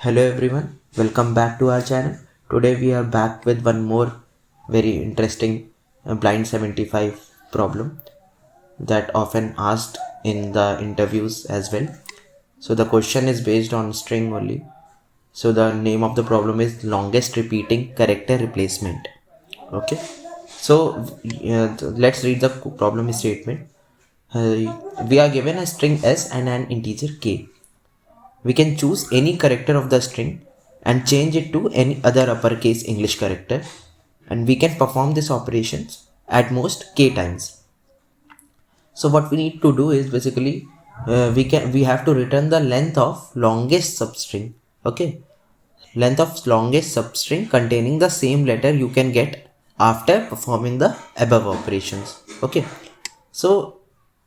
Hello everyone, welcome back to our channel. Today we are back with one more very interesting blind 75 problem that often asked in the interviews as well. So the question is based on string only. So the name of the problem is longest repeating character replacement. Okay. So let's read the problem statement. We are given a string s and an integer k. We can choose any character of the string and change it to any other uppercase English character, and we can perform this operations at most k times. So what we need to do is basically we have to return the length of longest substring. Okay, length of longest substring containing the same letter you can get after performing the above operations. Okay, so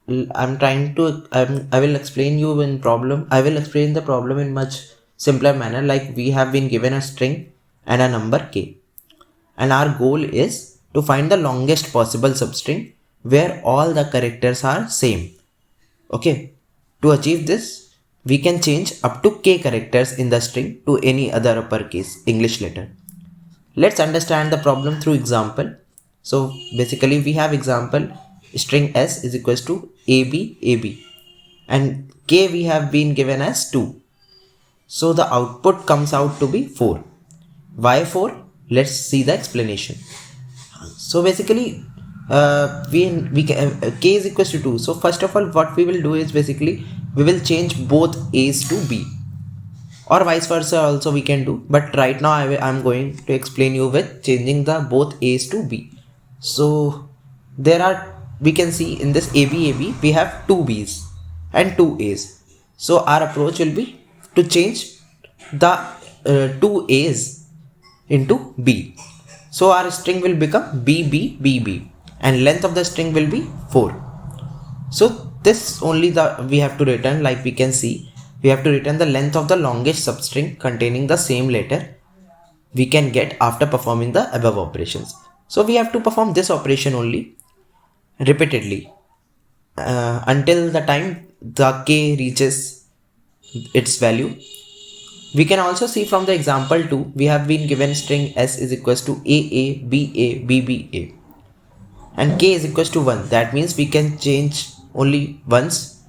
I will explain you in problem. I will explain the problem in much simpler manner. Like we have been given a string and a number k, and our goal is to find the longest possible substring where all the characters are same. Okay, to achieve this, we can change up to k characters in the string to any other uppercase English letter. Let's understand the problem through example. So basically we have example string s is equals to ab and k we have been given as 2. So the output comes out to be 4. Why 4? Let's see the explanation. So basically k is equals to 2. So first of all what we will do is basically we will change both a's to b, or vice versa also we can do, but right now I'm going to explain you with changing the both a's to b. So we can see in this AB we have two b's and two a's. So our approach will be to change the two a's into b. So our string will become BB and length of the string will be 4. So this only we have to return. Like we can see, we have to return the length of the longest substring containing the same letter we can get after performing the above operations. So we have to perform this operation only repeatedly until the time the k reaches its value. We can also see from the example 2, we have been given string s is equals to AA, BA, BBA and k is equals to 1. That means we can change only once.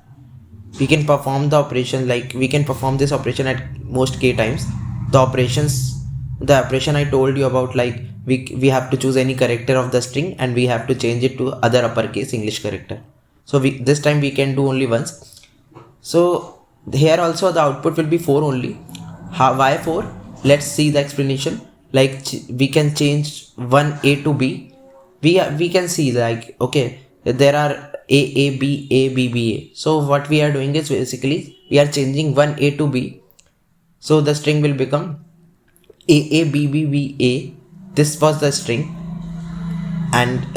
We can perform the operation, like we can perform this operation at most k times. The operation I told you about, like we have to choose any character of the string and we have to change it to other uppercase English character. So this time we can do only once. So here also the output will be 4 only. Why 4? Let's see the explanation. Like we can change one a to b. We can see, like, okay, there are a b a b b a. So what we are doing is basically we are changing one a to b. So the string will become a b b b a. This was the string, and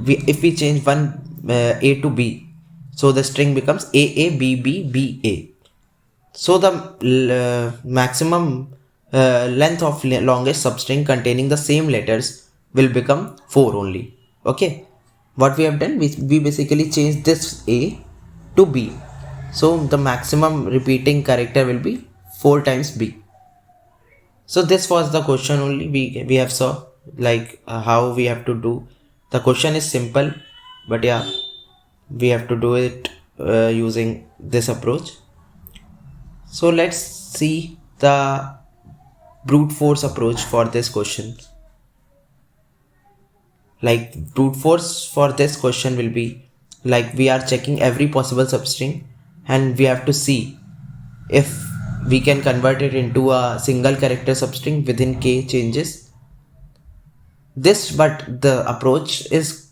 if we change one a to b, so the string becomes a b b b a. So the maximum length of longest substring containing the same letters will become 4 only. Okay, what we have done, we basically changed this a to b. So the maximum repeating character will be 4 times b. So this was the question only. We have saw like how we have to do. The question is simple, but yeah, we have to do it using this approach. So let's see the brute force approach for this question. Like brute force for this question will be like we are checking every possible substring and we have to see if we can convert it into a single character substring within k changes. But the approach is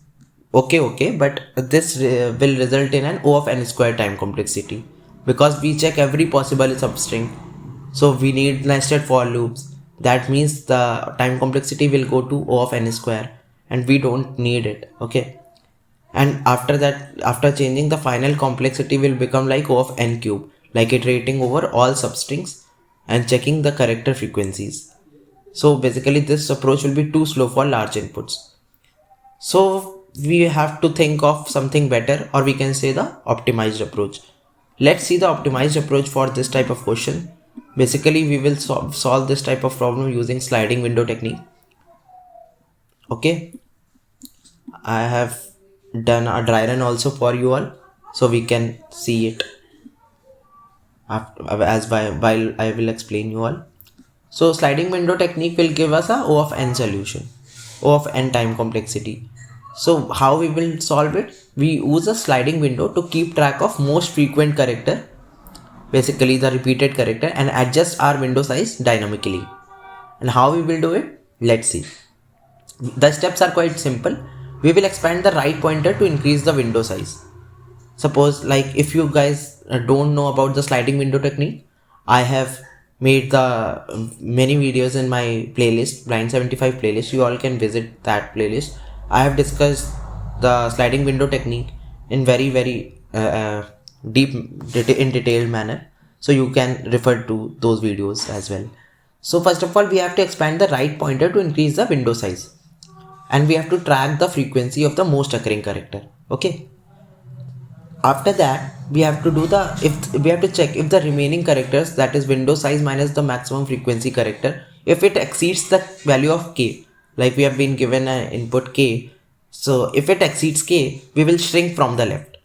okay, but this will result in an O of n square time complexity, because we check every possible substring. So we need nested for loops. That means the time complexity will go to O of n square and we don't need it. Okay. And after that, after changing, the final complexity will become like O of n cube, like iterating over all substrings and checking the character frequencies. So basically this approach will be too slow for large inputs. So we have to think of something better, or we can say the optimized approach. Let's see the optimized approach for this type of question. Basically we will solve this type of problem using sliding window technique. Okay, I have done a dry run also for you all, so we can see it after, while I will explain you all. So sliding window technique will give us a O of n solution, O of n time complexity. So how we will solve it? We use a sliding window to keep track of most frequent character, basically the repeated character, and adjust our window size dynamically. And how we will do it? Let's see. The steps are quite simple. We will expand the right pointer to increase the window size. Suppose, like, if you guys don't know about the sliding window technique, I have made the many videos in my playlist, Blind 75 playlist. You all can visit that playlist. I have discussed the sliding window technique in very deep in detailed manner, so you can refer to those videos as well. So first of all, we have to expand the right pointer to increase the window size, and we have to track the frequency of the most occurring character. Okay, after that we have to do we have to check if the remaining characters, that is window size minus the maximum frequency character, if it exceeds the value of k. Like, we have been given an input k, so if it exceeds k, we will shrink from the left,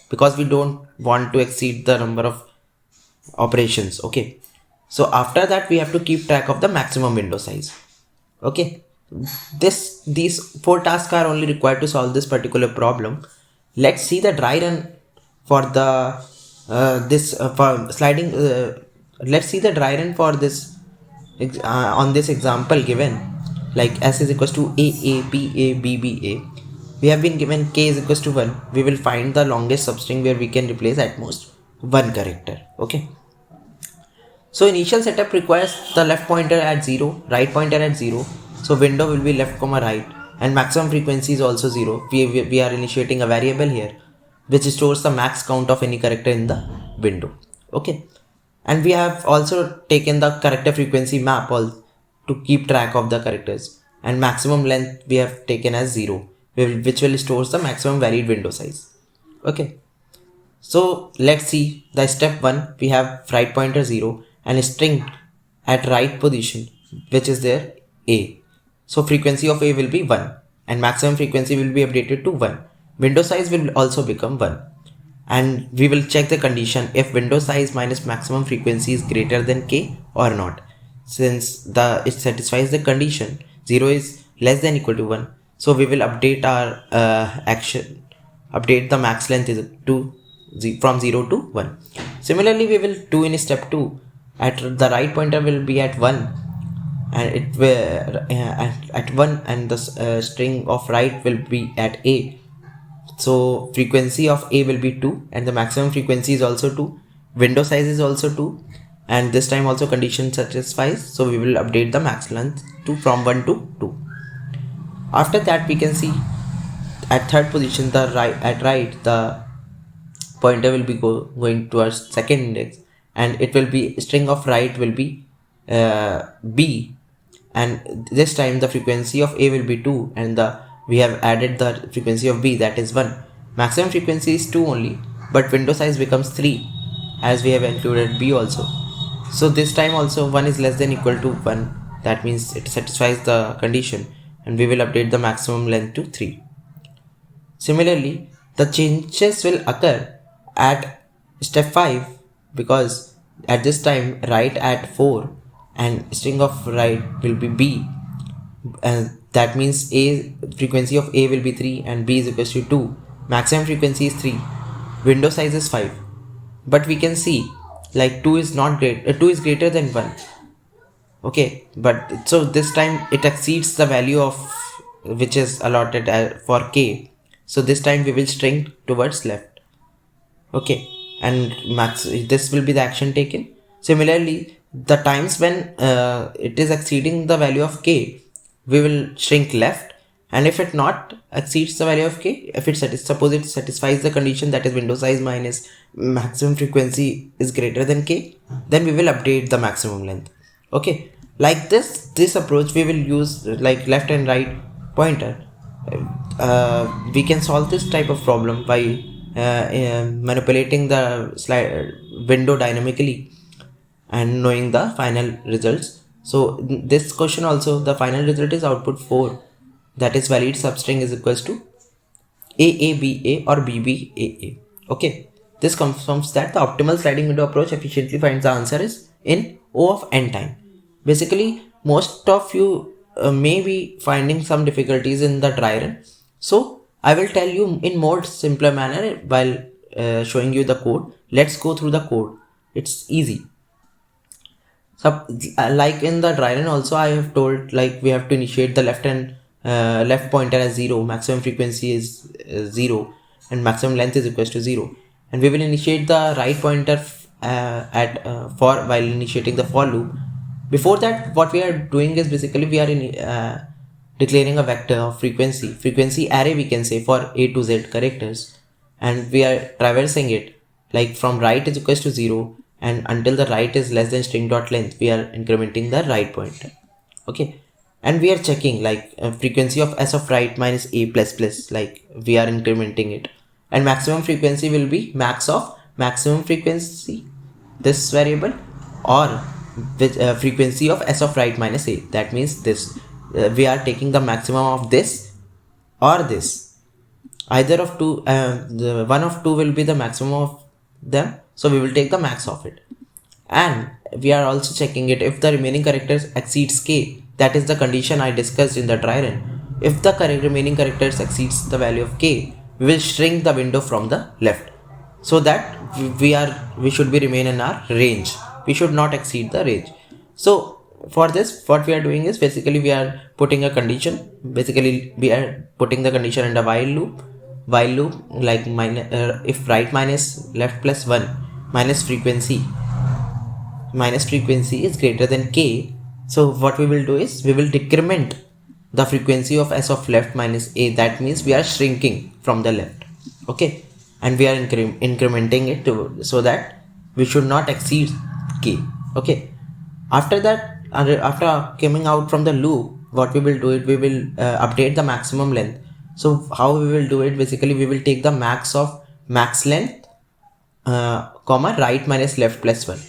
because we don't want to exceed the number of operations. Okay, so after that we have to keep track of the maximum window size. Okay, these 4 tasks are only required to solve this particular problem. Let's see the dry run for the for sliding. Let's see the dry run for this on this example given, like s is equals to a b a b b a. We have been given k is equals to 1. We will find the longest substring where we can replace at most one character. Okay, so initial setup requires the left pointer at 0, right pointer at 0. So window will be left comma right, and maximum frequency is also 0. We are initiating a variable here which stores the max count of any character in the window. Okay, and we have also taken the character frequency map all to keep track of the characters, and maximum length we have taken as 0, which will stores the maximum valid window size. Okay, so let's see the step 1. We have right pointer 0 and a string at right position which is there a. So frequency of a will be 1 and maximum frequency will be updated to 1. Window size will also become 1, and we will check the condition if window size minus maximum frequency is greater than k or not. Since it satisfies the condition 0 is less than equal to 1, so we will update our update the max length is from 0 to 1. Similarly, we will do in step 2. At the right pointer will be at 1, and it will at 1, and the string of right will be at a. So frequency of a will be 2, and the maximum frequency is also 2. Window size is also 2, and this time also condition satisfies, so we will update the max length to from 1 to 2. After that, we can see at third position the right the pointer will be going towards second index, and it will be string of right will be b, and this time the frequency of a will be 2, and we have added the frequency of b, that is 1. Maximum frequency is 2 only, but window size becomes 3 as we have included b also. So this time also 1 is less than equal to 1, that means it satisfies the condition, and we will update the maximum length to 3. Similarly, the changes will occur at step 5, because at this time right at 4 and string of right will be b, and that means a frequency of a will be 3 and b is equals to 2. Maximum frequency is 3, window size is 5, but we can see like 2 is not great 2 is greater than 1. Okay, but so this time it exceeds the value of which is allotted for k, so this time we will string towards left. Okay, and this will be the action taken. Similarly, the times when it is exceeding the value of k, we will shrink left, and if it not exceeds the value of k, if it suppose it satisfies the condition, that is window size minus maximum frequency is greater than k, then we will update the maximum length. Okay, like this approach we will use like left and right pointer. We can solve this type of problem by manipulating the window dynamically. and knowing the final results. So this question also, the final result is output 4, that is valid substring is equals to AABA or BBAA. Okay, this confirms that the optimal sliding window approach efficiently finds the answer is in O of n time. Basically, most of you may be finding some difficulties in the dry run. So I will tell you in more simpler manner while showing you the code. Let's go through the code. It's easy. So, like in the dry run also, I have told like we have to initiate the left pointer as 0, maximum frequency is 0, and maximum length is equals to 0, and we will initiate the right pointer at for while initiating the for loop. Before that, what we are doing is basically we are declaring a vector of frequency array, we can say, for A to Z characters, and we are traversing it like from right is equals to 0 and until the right is less than string dot length, we are incrementing the right pointer. Okay, and we are checking like frequency of s of right minus a plus plus, like we are incrementing it, and maximum frequency will be max of maximum frequency, this variable, or with frequency of s of right minus a, that means this, we are taking the maximum of this or this, either of two, the one of two will be the maximum of them, so we will take the max of it. And we are also checking it if the remaining characters exceeds k, that is the condition I discussed in the dry run. If the remaining characters exceeds the value of k, we will shrink the window from the left, so that we should be remain in our range, we should not exceed the range. So for this, what we are doing is basically we are putting a condition, basically we are putting the condition in the while loop like if right minus left plus 1 minus frequency is greater than k, so what we will do is we will decrement the frequency of s of left minus a, that means we are shrinking from the left. Okay, and we are incrementing it so that we should not exceed k. Okay, after that, after coming out from the loop, what we will do is we will update the maximum length. So how we will do it, basically we will take the max of max length comma right minus left plus 1,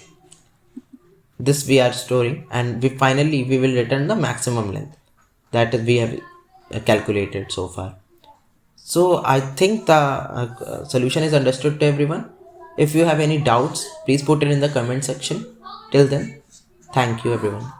this we are storing, and finally we will return the maximum length that we have calculated so far. So I think the solution is understood to everyone. If you have any doubts, please put it in the comment section. Till then, thank you everyone.